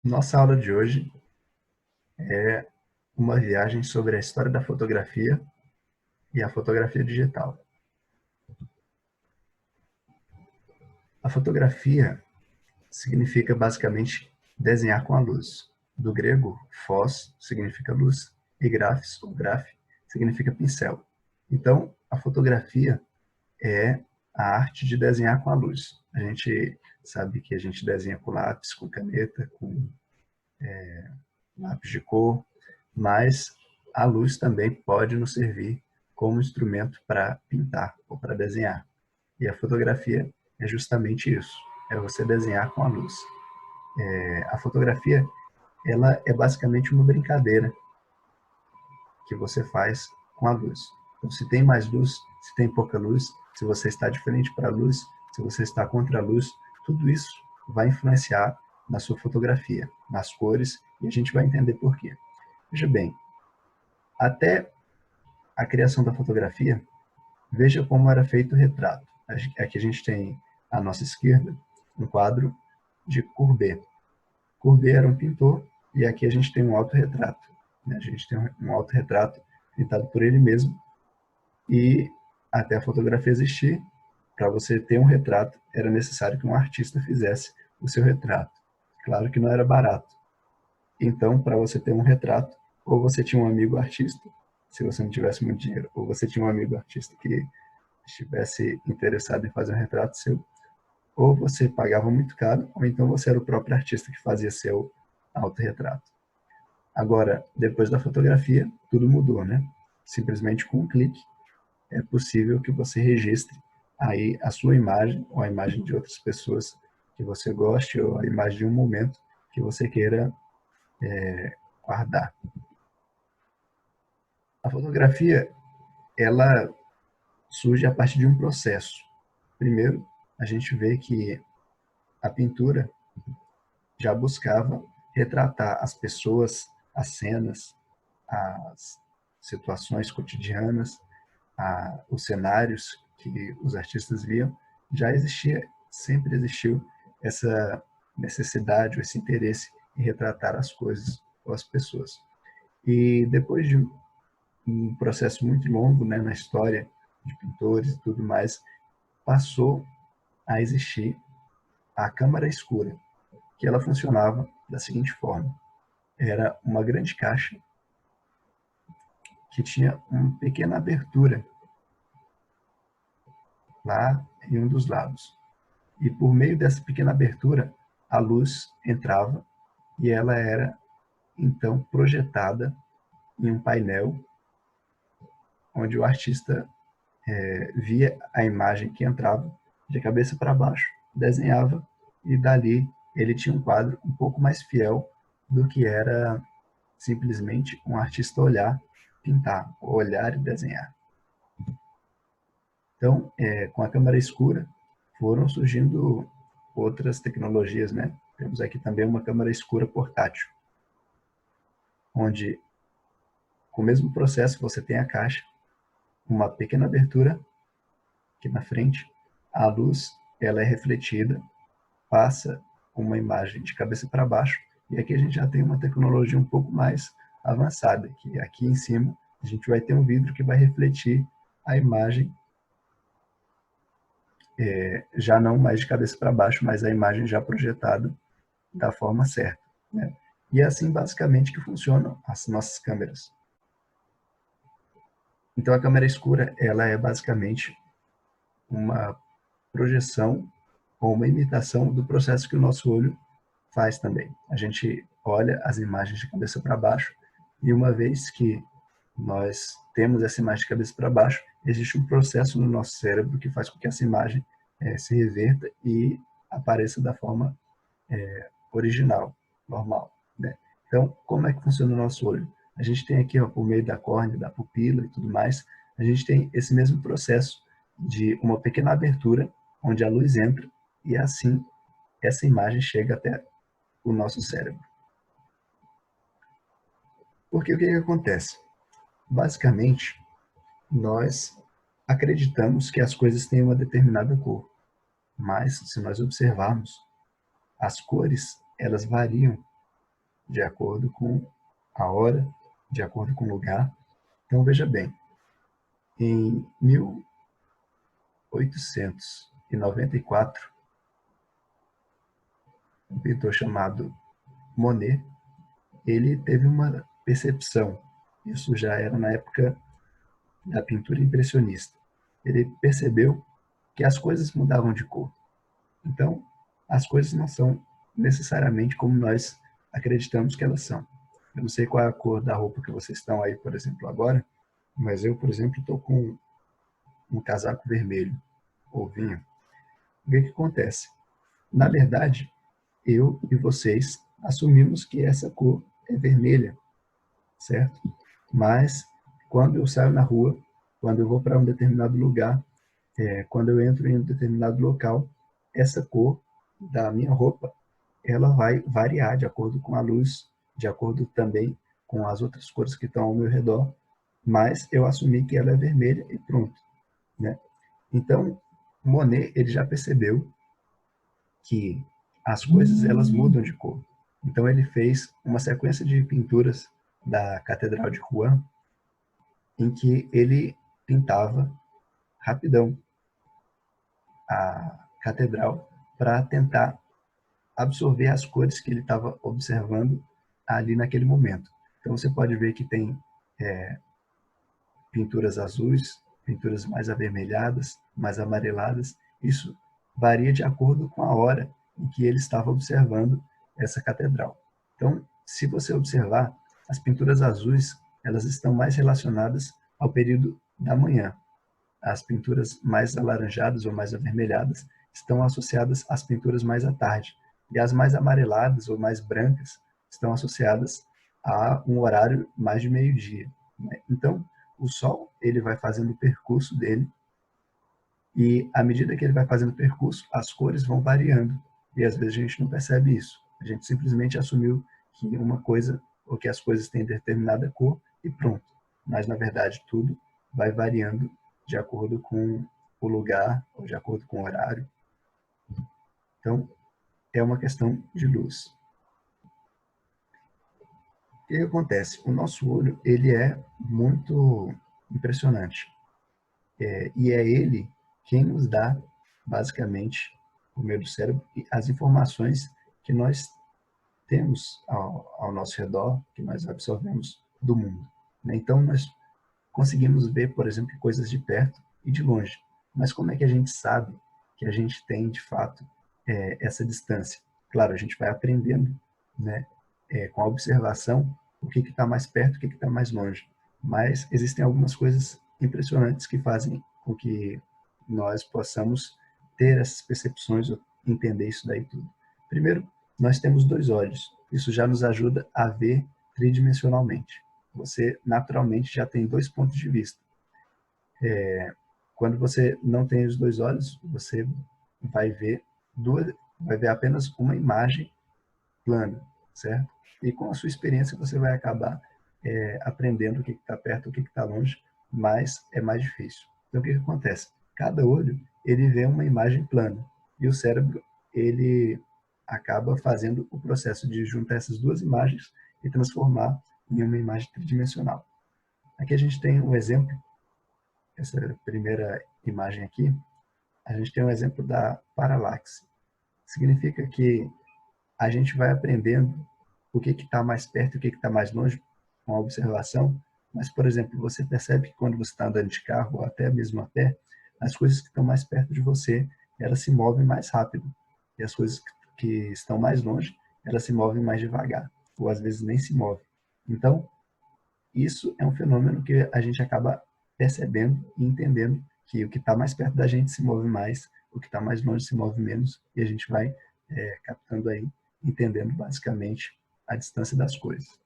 Nossa aula de hoje é uma viagem sobre a história da fotografia e a fotografia digital. A fotografia significa basicamente desenhar com a luz. Do grego, phos significa luz e grafos, ou graph, significa pincel. Então, a fotografia é a arte de desenhar com a luz. A gente sabe que a gente desenha com lápis, com caneta, com lápis de cor, mas a luz também pode nos servir como instrumento para pintar ou para desenhar. E a fotografia é justamente isso, é você desenhar com a luz. A fotografia, ela é basicamente uma brincadeira que você faz com a luz. Então, se tem mais luz, se tem pouca luz, se você está de frente para a luz, se você está contra a luz, tudo isso vai influenciar na sua fotografia, nas cores, e a gente vai entender por quê. Veja bem, até a criação da fotografia, veja como era feito o retrato. Aqui a gente tem à nossa esquerda um quadro de Courbet. Courbet era um pintor e aqui a gente tem um autorretrato. A gente tem um autorretrato pintado por ele mesmo e até a fotografia existir, para você ter um retrato, era necessário que um artista fizesse o seu retrato. Claro que não era barato. Então, para você ter um retrato, ou você tinha um amigo artista, se você não tivesse muito dinheiro, ou você tinha um amigo artista que estivesse interessado em fazer um retrato seu, ou você pagava muito caro, ou então você era o próprio artista que fazia seu autorretrato. Agora, depois da fotografia, tudo mudou, né? Simplesmente com um clique é possível que você registre aí a sua imagem ou a imagem de outras pessoas que você goste ou a imagem de um momento que você queira guardar. A fotografia, ela surge a partir de um processo. Primeiro, a gente vê que a pintura já buscava retratar as pessoas, as cenas, as situações cotidianas, os cenários que os artistas viam. Já existia, sempre existiu essa necessidade, esse interesse em retratar as coisas ou as pessoas. E depois de um processo muito longo, né, na história de pintores e tudo mais, passou a existir a câmara escura, que ela funcionava da seguinte forma: era uma grande caixa que tinha uma pequena abertura lá em um dos lados. E por meio dessa pequena abertura, a luz entrava e ela era então projetada em um painel onde o artista via a imagem que entrava de cabeça para baixo, desenhava e dali ele tinha um quadro um pouco mais fiel do que era simplesmente um artista olhar, pintar, olhar e desenhar. Então, com a câmera escura, foram surgindo outras tecnologias, né? Temos aqui também uma câmera escura portátil, onde, com o mesmo processo, você tem a caixa, uma pequena abertura aqui na frente, a luz ela é refletida, passa uma imagem de cabeça para baixo, e aqui a gente já tem uma tecnologia um pouco mais avançada, que aqui em cima a gente vai ter um vidro que vai refletir a imagem já não mais de cabeça para baixo, mas a imagem já projetada da forma certa, né? E é assim basicamente que funcionam as nossas câmeras. Então a câmera escura, ela é basicamente uma projeção ou uma imitação do processo que o nosso olho faz também. A gente olha as imagens de cabeça para baixo e uma vez que nós temos essa imagem de cabeça para baixo, existe um processo no nosso cérebro que faz com que essa imagem se reverta e apareça da forma original, normal, né? Então, como é que funciona o nosso olho? A gente tem aqui, ó, por meio da córnea, da pupila e tudo mais, a gente tem esse mesmo processo de uma pequena abertura onde a luz entra e assim essa imagem chega até o nosso cérebro. Porque o que acontece? Basicamente, nós acreditamos que as coisas têm uma determinada cor, mas se nós observarmos, as cores, elas variam de acordo com a hora, de acordo com o lugar. Então, veja bem, em 1894, um pintor chamado Monet, ele teve uma percepção, isso já era na época da pintura impressionista. Ele percebeu que as coisas mudavam de cor. Então, as coisas não são necessariamente como nós acreditamos que elas são. Eu não sei qual é a cor da roupa que vocês estão aí, por exemplo, agora, mas eu, por exemplo, estou com um casaco vermelho, ou vinho. O que acontece? Na verdade, eu e vocês assumimos que essa cor é vermelha, certo? Mas quando eu saio na rua, quando eu vou para um determinado lugar, quando eu entro em um determinado local, essa cor da minha roupa, ela vai variar de acordo com a luz, de acordo também com as outras cores que estão ao meu redor, mas eu assumi que ela é vermelha e pronto, né? Então, Monet, ele já percebeu que as coisas elas mudam de cor. Então ele fez uma sequência de pinturas da Catedral de Rouen em que ele pintava rapidão a catedral para tentar absorver as cores que ele estava observando ali naquele momento. Então você pode ver que tem pinturas azuis, pinturas mais avermelhadas, mais amareladas. Isso varia de acordo com a hora em que ele estava observando essa catedral. Então, se você observar, as pinturas azuis, elas estão mais relacionadas ao período da manhã. As pinturas mais alaranjadas ou mais avermelhadas estão associadas às pinturas mais à tarde. E as mais amareladas ou mais brancas estão associadas a um horário mais de meio-dia. Então, o Sol ele vai fazendo o percurso dele e, à medida que ele vai fazendo o percurso, as cores vão variando. E, às vezes, a gente não percebe isso. A gente simplesmente assumiu que uma coisa, ou que as coisas têm determinada cor e pronto. Mas, na verdade, tudo vai variando de acordo com o lugar, ou de acordo com o horário. Então, é uma questão de luz. O que acontece? O nosso olho, ele é muito impressionante. E é ele quem nos dá, basicamente, por meio do cérebro, as informações que nós temos ao nosso redor, que nós absorvemos do mundo. Então, nós conseguimos ver, por exemplo, coisas de perto e de longe. Mas como é que a gente sabe que a gente tem, de fato, essa distância? Claro, a gente vai aprendendo, né, com a observação, o que está mais perto, o que está mais longe. Mas existem algumas coisas impressionantes que fazem com que nós possamos ter essas percepções, ou entender isso daí tudo. Primeiro, nós temos dois olhos. Isso já nos ajuda a ver tridimensionalmente. Você naturalmente já tem dois pontos de vista. Quando você não tem os dois olhos, você vai ver vai ver apenas uma imagem plana, certo? E com a sua experiência você vai acabar aprendendo o que está perto, o que está longe, mas é mais difícil. Então o que acontece? Cada olho ele vê uma imagem plana e o cérebro ele acaba fazendo o processo de juntar essas duas imagens e transformar em uma imagem tridimensional. Aqui a gente tem um exemplo, essa primeira imagem aqui, a gente tem um exemplo da paralaxe. Significa que a gente vai aprendendo o que está mais perto e o que está mais longe com a observação, mas, por exemplo, você percebe que quando você está andando de carro, ou até mesmo a pé, as coisas que estão mais perto de você, elas se movem mais rápido, e as coisas que estão mais longe, elas se movem mais devagar, ou às vezes nem se movem. Então, isso é um fenômeno que a gente acaba percebendo e entendendo que o que está mais perto da gente se move mais, o que está mais longe se move menos, e a gente vai captando aí, entendendo basicamente a distância das coisas.